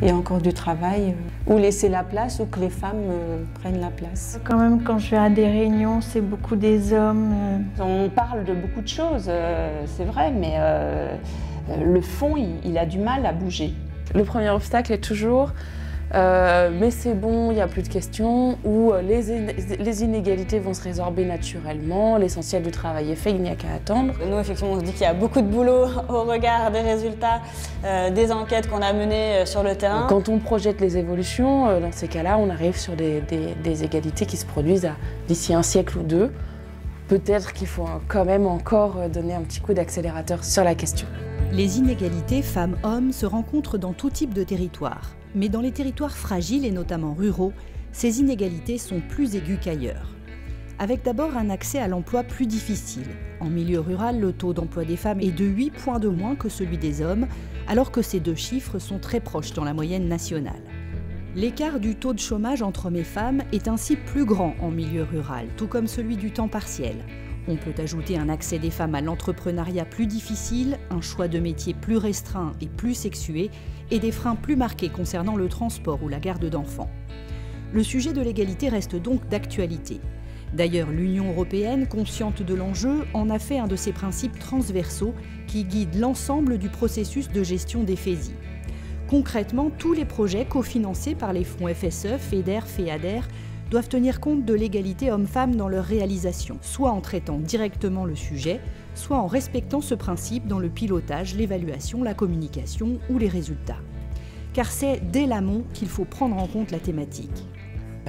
Il y a encore du travail, ou laisser la place, ou que les femmes prennent la place. Quand même, quand je vais à des réunions, c'est beaucoup des hommes. On parle de beaucoup de choses, c'est vrai, mais le fond, il a du mal à bouger. Le premier obstacle est toujours mais c'est bon, il n'y a plus de questions, ou les inégalités vont se résorber naturellement, l'essentiel du travail est fait, il n'y a qu'à attendre. Nous, effectivement, on se dit qu'il y a beaucoup de boulot au regard des résultats des enquêtes qu'on a menées sur le terrain. Quand on projette les évolutions, dans ces cas-là, on arrive sur des égalités qui se produisent d'ici un siècle ou deux. Peut-être qu'il faut quand même encore donner un petit coup d'accélérateur sur la question. Les inégalités femmes-hommes se rencontrent dans tout type de territoire. Mais dans les territoires fragiles et notamment ruraux, ces inégalités sont plus aiguës qu'ailleurs. Avec d'abord un accès à l'emploi plus difficile. En milieu rural, le taux d'emploi des femmes est de 8 points de moins que celui des hommes, alors que ces deux chiffres sont très proches dans la moyenne nationale. L'écart du taux de chômage entre hommes et femmes est ainsi plus grand en milieu rural, tout comme celui du temps partiel. On peut ajouter un accès des femmes à l'entrepreneuriat plus difficile, un choix de métier plus restreint et plus sexué, et des freins plus marqués concernant le transport ou la garde d'enfants. Le sujet de l'égalité reste donc d'actualité. D'ailleurs, l'Union européenne, consciente de l'enjeu, en a fait un de ses principes transversaux qui guident l'ensemble du processus de gestion des FESI. Concrètement, tous les projets cofinancés par les fonds FSE, FEDER, FEADER doivent tenir compte de l'égalité homme-femme dans leur réalisation, soit en traitant directement le sujet, soit en respectant ce principe dans le pilotage, l'évaluation, la communication ou les résultats. Car c'est dès l'amont qu'il faut prendre en compte la thématique.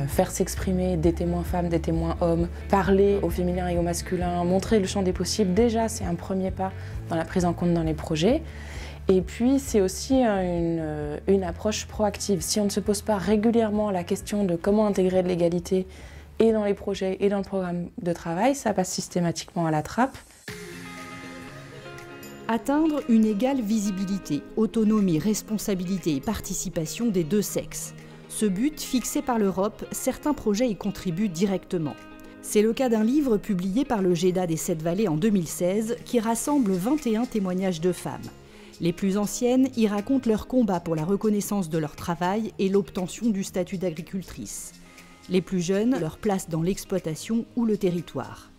Faire s'exprimer des témoins femmes, des témoins hommes, parler au féminin et au masculin, montrer le champ des possibles, déjà c'est un premier pas dans la prise en compte dans les projets. Et puis c'est aussi une approche proactive. Si on ne se pose pas régulièrement la question de comment intégrer de l'égalité et dans les projets et dans le programme de travail, ça passe systématiquement à la trappe. Atteindre une égale visibilité, autonomie, responsabilité et participation des deux sexes. Ce but, fixé par l'Europe, certains projets y contribuent directement. C'est le cas d'un livre publié par le GEDA des 7 Vallées en 2016 qui rassemble 21 témoignages de femmes. Les plus anciennes y racontent leur combat pour la reconnaissance de leur travail et l'obtention du statut d'agricultrice. Les plus jeunes, leur place dans l'exploitation ou le territoire.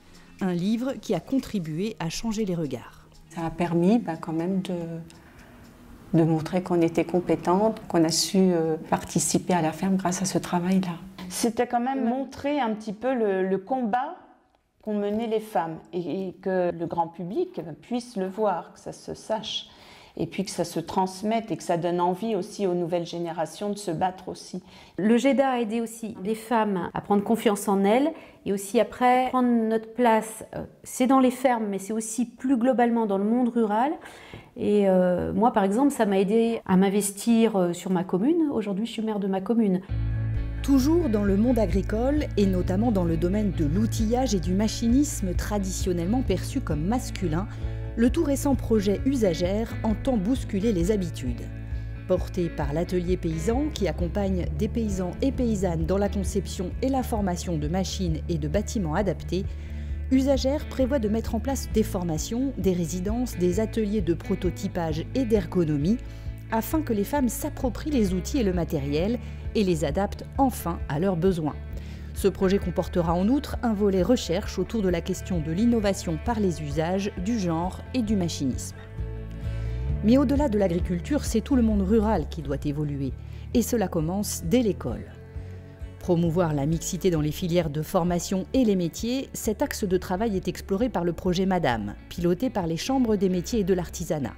Un livre qui a contribué à changer les regards. Ça a permis quand même de montrer qu'on était compétente, qu'on a su participer à la ferme grâce à ce travail-là. C'était quand même montrer un petit peu le combat qu'ont mené les femmes et que le grand public puisse le voir, que ça se sache. Et puis que ça se transmette et que ça donne envie aussi aux nouvelles générations de se battre aussi. Le GEDA a aidé aussi les femmes à prendre confiance en elles et aussi après prendre notre place. C'est dans les fermes, mais c'est aussi plus globalement dans le monde rural. Et moi, par exemple, ça m'a aidé à m'investir sur ma commune. Aujourd'hui, je suis maire de ma commune. Toujours dans le monde agricole, et notamment dans le domaine de l'outillage et du machinisme traditionnellement perçu comme masculin, le tout récent projet Usagère entend bousculer les habitudes. Porté par l'atelier paysan qui accompagne des paysans et paysannes dans la conception et la formation de machines et de bâtiments adaptés, Usagère prévoit de mettre en place des formations, des résidences, des ateliers de prototypage et d'ergonomie afin que les femmes s'approprient les outils et le matériel et les adaptent enfin à leurs besoins. Ce projet comportera en outre un volet recherche autour de la question de l'innovation par les usages, du genre et du machinisme. Mais au-delà de l'agriculture, c'est tout le monde rural qui doit évoluer, et cela commence dès l'école. Promouvoir la mixité dans les filières de formation et les métiers, cet axe de travail est exploré par le projet Madame, piloté par les chambres des métiers et de l'artisanat.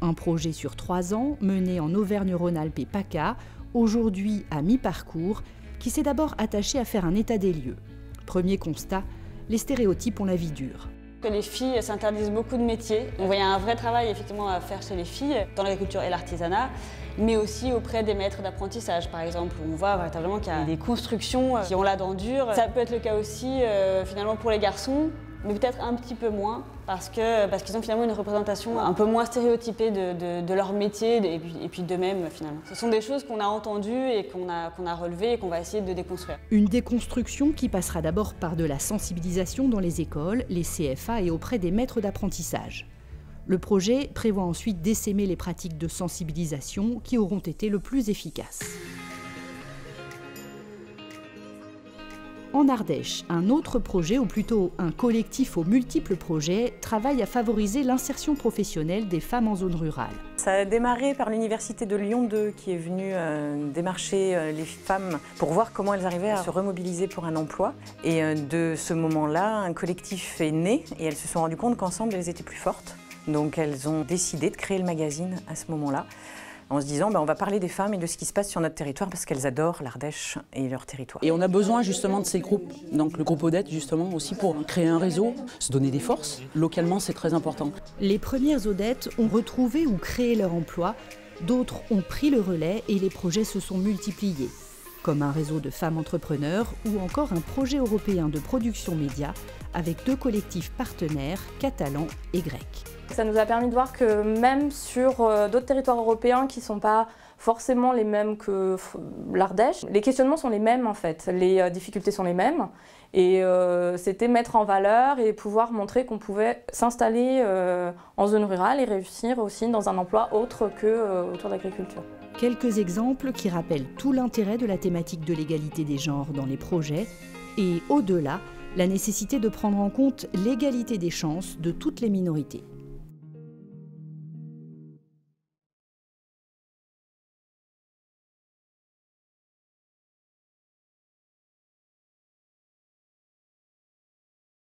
Un projet sur 3 ans, mené en Auvergne-Rhône-Alpes et PACA, aujourd'hui à mi-parcours, qui s'est d'abord attaché à faire un état des lieux. Premier constat, les stéréotypes ont la vie dure. Que les filles s'interdisent beaucoup de métiers. On voit un vrai travail effectivement à faire chez les filles, dans l'agriculture et l'artisanat, mais aussi auprès des maîtres d'apprentissage par exemple, où on voit véritablement qu'il y a des constructions qui ont la dent dure. Ça peut être le cas aussi finalement pour les garçons, mais peut-être un petit peu moins, parce qu'ils ont finalement une représentation un peu moins stéréotypée de leur métier et puis d'eux-mêmes finalement. Ce sont des choses qu'on a entendues et qu'on a relevées et qu'on va essayer de déconstruire. Une déconstruction qui passera d'abord par de la sensibilisation dans les écoles, les CFA et auprès des maîtres d'apprentissage. Le projet prévoit ensuite d'essaimer les pratiques de sensibilisation qui auront été le plus efficaces. En Ardèche, un autre projet, ou plutôt un collectif aux multiples projets, travaille à favoriser l'insertion professionnelle des femmes en zone rurale. Ça a démarré par l'université de Lyon 2 qui est venue démarcher les femmes pour voir comment elles arrivaient à se remobiliser pour un emploi. Et de ce moment-là, un collectif est né et elles se sont rendues compte qu'ensemble, elles étaient plus fortes. Donc elles ont décidé de créer le magazine à ce moment-là, en se disant on va parler des femmes et de ce qui se passe sur notre territoire parce qu'elles adorent l'Ardèche et leur territoire. Et on a besoin justement de ces groupes, donc le groupe Odette justement aussi pour créer un réseau, se donner des forces. Localement c'est très important. Les premières Odettes ont retrouvé ou créé leur emploi, d'autres ont pris le relais et les projets se sont multipliés, comme un réseau de femmes entrepreneurs ou encore un projet européen de production média avec 2 collectifs partenaires, catalans et grecs. Ça nous a permis de voir que même sur d'autres territoires européens qui ne sont pas forcément les mêmes que l'Ardèche, les questionnements sont les mêmes en fait, les difficultés sont les mêmes. Et c'était mettre en valeur et pouvoir montrer qu'on pouvait s'installer en zone rurale et réussir aussi dans un emploi autre que autour de l'agriculture. Quelques exemples qui rappellent tout l'intérêt de la thématique de l'égalité des genres dans les projets et au-delà, la nécessité de prendre en compte l'égalité des chances de toutes les minorités.